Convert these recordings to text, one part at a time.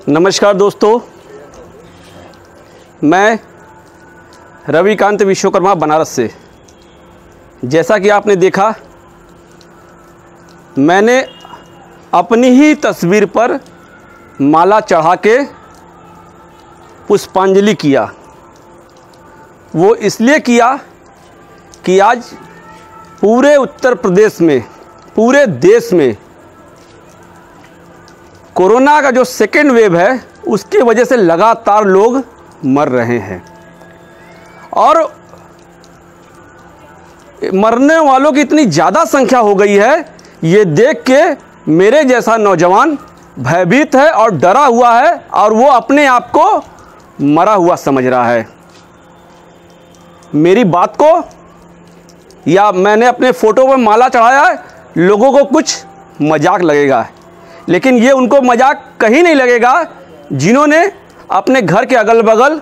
नमस्कार दोस्तों, मैं रविकांत विश्वकर्मा बनारस से। जैसा कि आपने देखा, मैंने अपनी ही तस्वीर पर माला चढ़ा के पुष्पांजलि किया। वो इसलिए किया कि आज पूरे उत्तर प्रदेश में, पूरे देश में कोरोना का जो सेकेंड वेव है उसकी वजह से लगातार लोग मर रहे हैं और मरने वालों की इतनी ज़्यादा संख्या हो गई है, ये देख के मेरे जैसा नौजवान भयभीत है और डरा हुआ है और वो अपने आप को मरा हुआ समझ रहा है। मेरी बात को या मैंने अपने फ़ोटो पर माला चढ़ाया है, लोगों को कुछ मजाक लगेगा, लेकिन ये उनको मजाक कहीं नहीं लगेगा जिन्होंने अपने घर के अगल बगल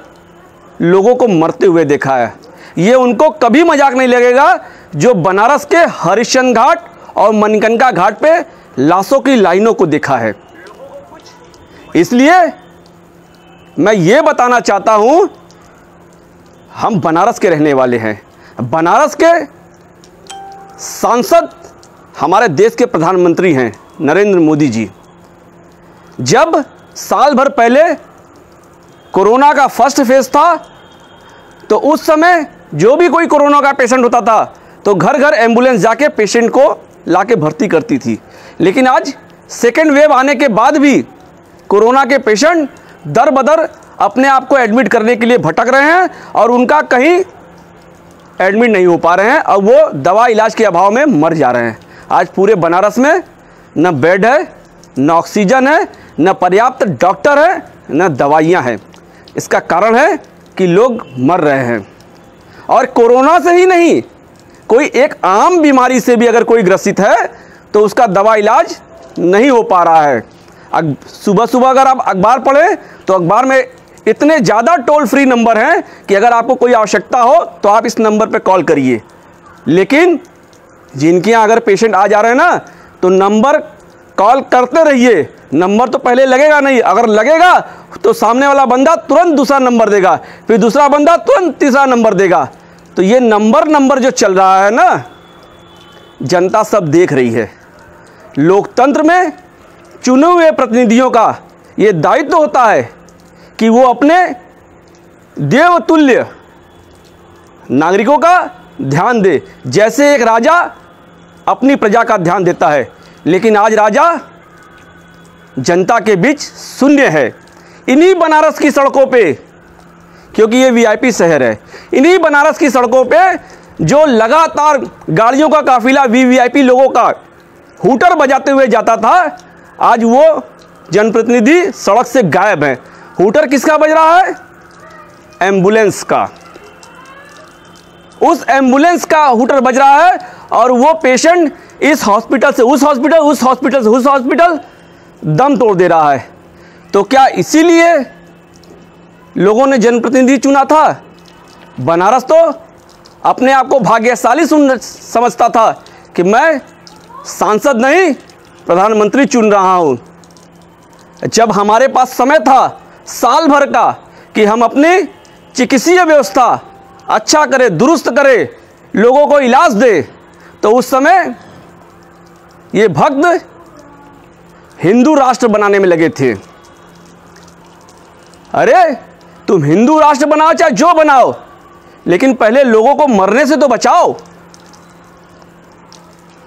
लोगों को मरते हुए देखा है। ये उनको कभी मजाक नहीं लगेगा जो बनारस के हरिश्चंद्र घाट और मणिकर्णिका घाट पे लाशों की लाइनों को देखा है। इसलिए मैं ये बताना चाहता हूँ, हम बनारस के रहने वाले हैं। बनारस के सांसद हमारे देश के प्रधानमंत्री हैं नरेंद्र मोदी जी। जब साल भर पहले कोरोना का फर्स्ट फेज था तो उस समय जो भी कोई कोरोना का पेशेंट होता था तो घर घर एम्बुलेंस जाके पेशेंट को लाके भर्ती करती थी। लेकिन आज सेकेंड वेव आने के बाद भी कोरोना के पेशेंट दर बदर अपने आप को एडमिट करने के लिए भटक रहे हैं और उनका कहीं एडमिट नहीं हो पा रहे हैं और वो दवा इलाज के अभाव में मर जा रहे हैं। आज पूरे बनारस में न बेड है, न ऑक्सीजन है, न पर्याप्त डॉक्टर है, न दवाइयाँ हैं। इसका कारण है कि लोग मर रहे हैं। और कोरोना से ही नहीं, कोई एक आम बीमारी से भी अगर कोई ग्रसित है तो उसका दवा इलाज नहीं हो पा रहा है। सुबह सुबह अगर आप अखबार पढ़ें तो अखबार में इतने ज़्यादा टोल फ्री नंबर हैं कि अगर आपको कोई आवश्यकता हो तो आप इस नंबर पर कॉल करिए। लेकिन जिनके यहाँ अगर पेशेंट आ जा रहे हैं ना, तो नंबर कॉल करते रहिए। नंबर तो पहले लगेगा नहीं, अगर लगेगा तो सामने वाला बंदा तुरंत दूसरा नंबर देगा, फिर दूसरा बंदा तुरंत तीसरा नंबर देगा। तो ये नंबर जो चल रहा है ना, जनता सब देख रही है। लोकतंत्र में चुने हुए प्रतिनिधियों का ये दायित्व होता है कि वो अपने देवतुल्य नागरिकों का ध्यान दे, जैसे एक राजा अपनी प्रजा का ध्यान देता है। लेकिन आज राजा जनता के बीच शून्य है। इन्हीं बनारस की सड़कों पे, क्योंकि ये वीआईपी शहर है, इन्हीं बनारस की सड़कों पे जो लगातार गाड़ियों का काफिला वीवीआईपी लोगों का हूटर बजाते हुए जाता था, आज वो जनप्रतिनिधि सड़क से गायब हैं। हूटर किसका बज रहा है? एम्बुलेंस का। उस एम्बुलेंस का हूटर बज रहा है और वो पेशेंट इस हॉस्पिटल से उस हॉस्पिटल, उस हॉस्पिटल से उस हॉस्पिटल दम तोड़ दे रहा है। तो क्या इसीलिए लोगों ने जनप्रतिनिधि चुना था? बनारस तो अपने आप को भाग्यशाली समझता था कि मैं सांसद नहीं प्रधानमंत्री चुन रहा हूँ। जब हमारे पास समय था साल भर का कि हम अपनी चिकित्सीय व्यवस्था अच्छा करें, दुरुस्त करें, लोगों को इलाज दे, तो उस समय ये भक्त हिंदू राष्ट्र बनाने में लगे थे। अरे तुम हिंदू राष्ट्र बनाओ चाहे जो बनाओ, लेकिन पहले लोगों को मरने से तो बचाओ।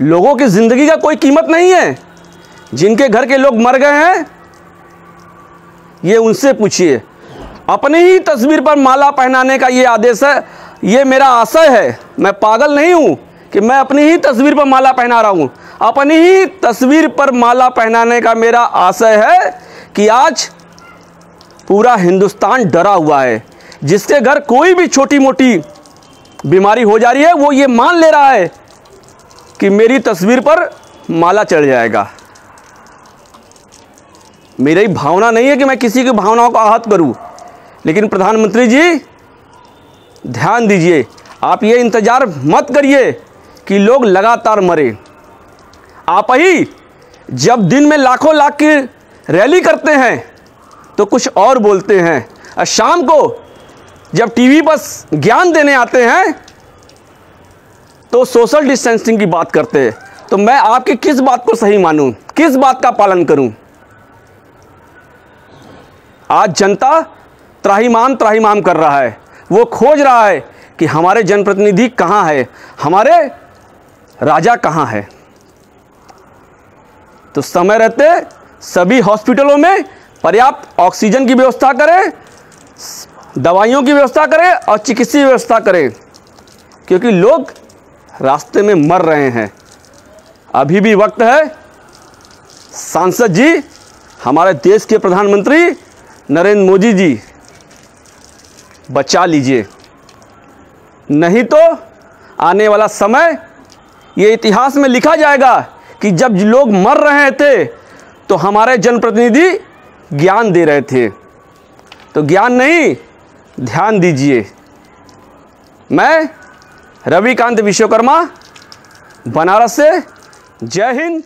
लोगों की जिंदगी का कोई कीमत नहीं है। जिनके घर के लोग मर गए हैं, ये उनसे पूछिए। अपनी ही तस्वीर पर माला पहनाने का ये आदेश है, ये मेरा आशय है। मैं पागल नहीं हूं कि मैं अपनी ही तस्वीर पर माला पहना रहा हूं। अपनी ही तस्वीर पर माला पहनाने का मेरा आशय है कि आज पूरा हिंदुस्तान डरा हुआ है। जिसके घर कोई भी छोटी मोटी बीमारी हो जा रही है, वो ये मान ले रहा है कि मेरी तस्वीर पर माला चढ़ जाएगा। मेरी भावना नहीं है कि मैं किसी की भावनाओं को आहत करूं, लेकिन प्रधानमंत्री जी ध्यान दीजिए। आप ये इंतज़ार मत करिए कि लोग लगातार मरे। आप ही जब दिन में लाखों लाख की रैली करते हैं तो कुछ और बोलते हैं, और शाम को जब टीवी पर ज्ञान देने आते हैं तो सोशल डिस्टेंसिंग की बात करते हैं। तो मैं आपकी किस बात को सही मानूं, किस बात का पालन करूं? आज जनता त्राहिमाम कर रहा है, वो खोज रहा है कि हमारे जनप्रतिनिधि कहाँ है, हमारे राजा कहाँ है। तो समय रहते सभी हॉस्पिटलों में पर्याप्त ऑक्सीजन की व्यवस्था करें, दवाइयों की व्यवस्था करें और चिकित्सीय व्यवस्था करें, क्योंकि लोग रास्ते में मर रहे हैं। अभी भी वक्त है। सांसद जी, हमारे देश के प्रधानमंत्री नरेंद्र मोदी जी, बचा लीजिए, नहीं तो आने वाला समय ये इतिहास में लिखा जाएगा कि जब लोग मर रहे थे तो हमारे जनप्रतिनिधि ज्ञान दे रहे थे। तो ज्ञान नहीं, ध्यान दीजिए। मैं रविकांत विश्वकर्मा, बनारस से। जय हिंद,